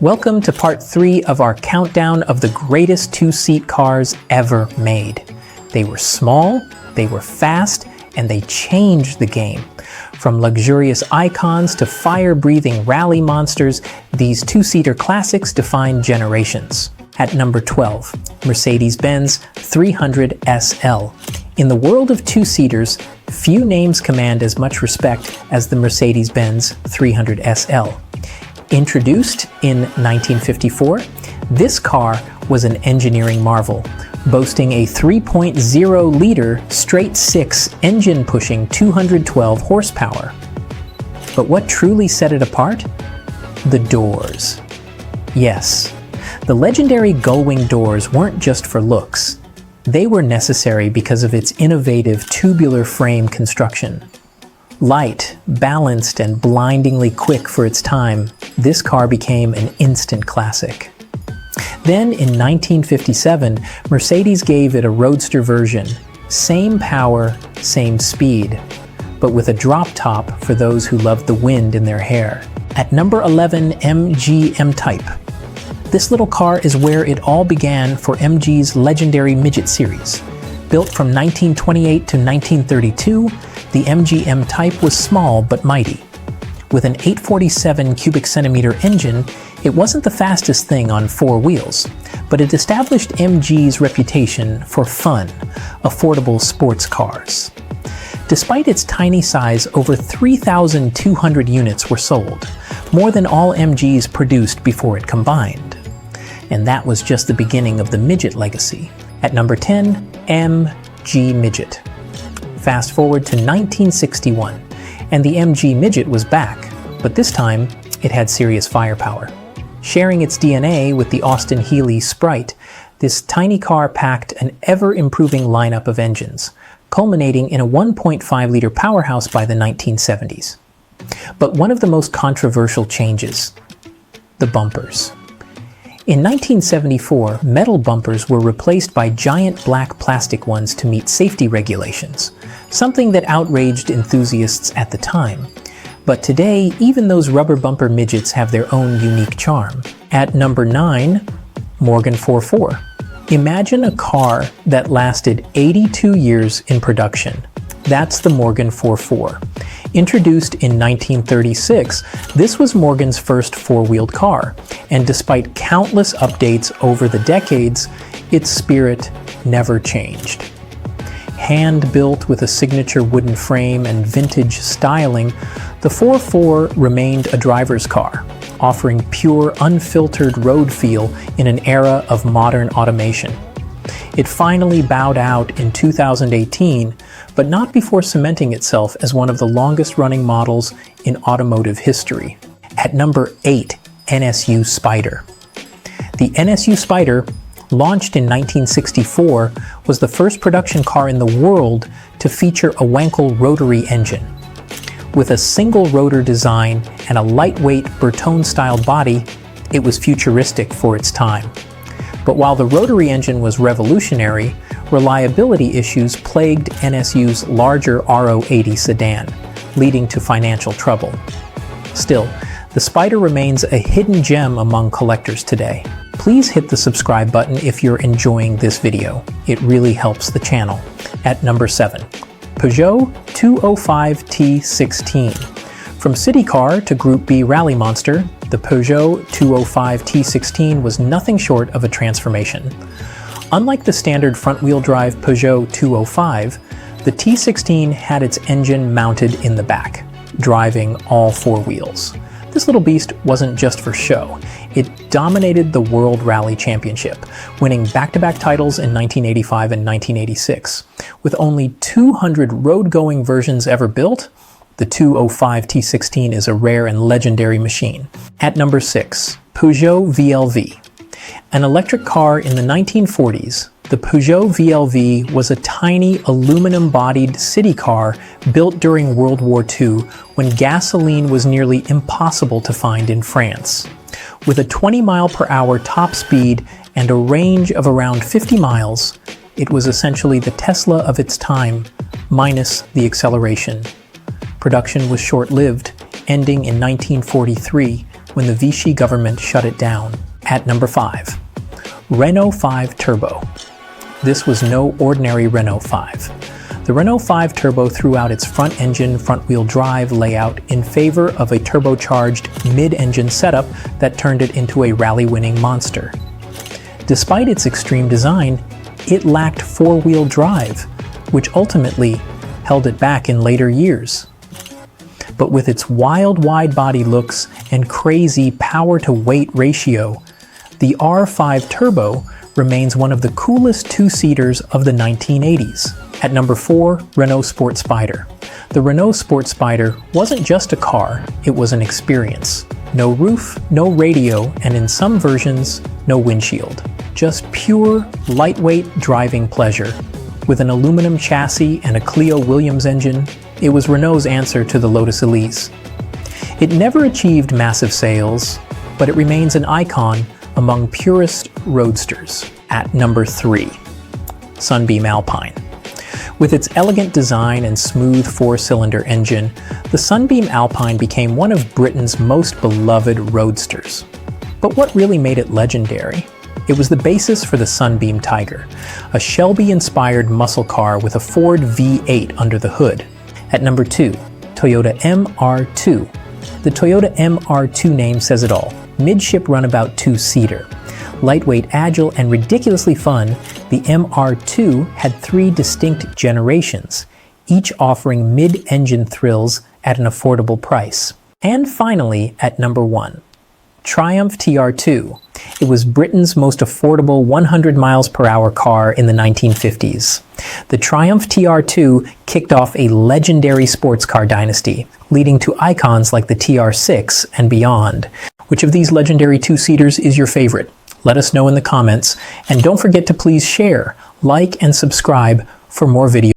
Welcome to part 3 of our countdown of the greatest two-seat cars ever made. They were small, they were fast, and they changed the game. From luxurious icons to fire-breathing rally monsters, these two-seater classics defined generations. At number 12, Mercedes-Benz 300 SL. In the world of two-seaters, few names command as much respect as the Mercedes-Benz 300 SL. Introduced in 1954, this car was an engineering marvel, boasting a 3.0-liter straight-six engine pushing 212 horsepower. But what truly set it apart? The doors. Yes, the legendary gull-wing doors weren't just for looks. They were necessary because of its innovative tubular frame construction. Light, balanced, and blindingly quick for its time, this car became an instant classic. Then, in 1957, Mercedes gave it a roadster version. Same power, same speed, but with a drop top for those who loved the wind in their hair. At number 11, MG M-Type. This little car is where it all began for MG's legendary midget series. Built from 1928 to 1932, the MG M-Type was small but mighty. With an 847 cubic centimeter engine, it wasn't the fastest thing on four wheels, but it established MG's reputation for fun, affordable sports cars. Despite its tiny size, over 3,200 units were sold, more than all MGs produced before it combined. And that was just the beginning of the midget legacy. At number 10, MG Midget. Fast forward to 1961, and the MG Midget was back, but this time it had serious firepower. Sharing its DNA with the Austin Healey Sprite, this tiny car packed an ever-improving lineup of engines, culminating in a 1.5-liter powerhouse by the 1970s. But one of the most controversial changes: the bumpers. In 1974, metal bumpers were replaced by giant black plastic ones to meet safety regulations, something that outraged enthusiasts at the time. But today, even those rubber bumper midgets have their own unique charm. At number 9, Morgan 4.4. Imagine a car that lasted 82 years in production. That's the Morgan 4.4. Introduced in 1936, this was Morgan's first four-wheeled car, and despite countless updates over the decades, its spirit never changed. Hand-built with a signature wooden frame and vintage styling, the 4.4 remained a driver's car, offering pure, unfiltered road feel in an era of modern automation. It finally bowed out in 2018, but not before cementing itself as one of the longest-running models in automotive history. At number 8, NSU Spyder. The NSU Spyder, launched in 1964, was the first production car in the world to feature a Wankel rotary engine. With a single rotor design and a lightweight Bertone-style body, it was futuristic for its time. But while the rotary engine was revolutionary, reliability issues plagued NSU's larger R080 sedan, leading to financial trouble. Still, the Spyder remains a hidden gem among collectors today. Please hit the subscribe button if you're enjoying this video. It really helps the channel. At number 7, Peugeot 205 T16. From city car to Group B rally monster, the Peugeot 205 T16 was nothing short of a transformation. Unlike the standard front-wheel drive Peugeot 205, the T16 had its engine mounted in the back, driving all four wheels. This little beast wasn't just for show. It dominated the World Rally Championship, winning back-to-back titles in 1985 and 1986. With only 200 road-going versions ever built, the 205 T16 is a rare and legendary machine. At number 6, Peugeot VLV. An electric car in the 1940s, the Peugeot VLV was a tiny aluminum-bodied city car built during World War II when gasoline was nearly impossible to find in France. With a 20-mile-per-hour top speed and a range of around 50 miles, it was essentially the Tesla of its time, minus the acceleration. Production was short-lived, ending in 1943, when the Vichy government shut it down. At number 5, Renault 5 Turbo. This was no ordinary Renault 5. The Renault 5 Turbo threw out its front-engine, front-wheel drive layout in favor of a turbocharged mid-engine setup that turned it into a rally-winning monster. Despite its extreme design, it lacked four-wheel drive, which ultimately held it back in later years. But with its wild wide-body looks and crazy power-to-weight ratio, the R5 Turbo remains one of the coolest two-seaters of the 1980s. At number 4, Renault Sport Spyder. The Renault Sport Spyder wasn't just a car, it was an experience. No roof, no radio, and in some versions, no windshield. Just pure, lightweight driving pleasure. With an aluminum chassis and a Clio Williams engine, it was Renault's answer to the Lotus Elise. It never achieved massive sales, but it remains an icon among purist roadsters. At number 3, Sunbeam Alpine. With its elegant design and smooth four-cylinder engine, the Sunbeam Alpine became one of Britain's most beloved roadsters. But what really made it legendary? It was the basis for the Sunbeam Tiger, a Shelby-inspired muscle car with a Ford V8 under the hood. At number 2, Toyota MR2. The Toyota MR2 name says it all. Midship runabout two-seater. Lightweight, agile, and ridiculously fun, the MR2 had 3 distinct generations, each offering mid-engine thrills at an affordable price. And finally, at number 1, Triumph TR2. It was Britain's most affordable 100 miles per hour car in the 1950s. The Triumph TR2 kicked off a legendary sports car dynasty, leading to icons like the TR6 and beyond. Which of these legendary two-seaters is your favorite? Let us know in the comments, and don't forget to please share, like, and subscribe for more videos.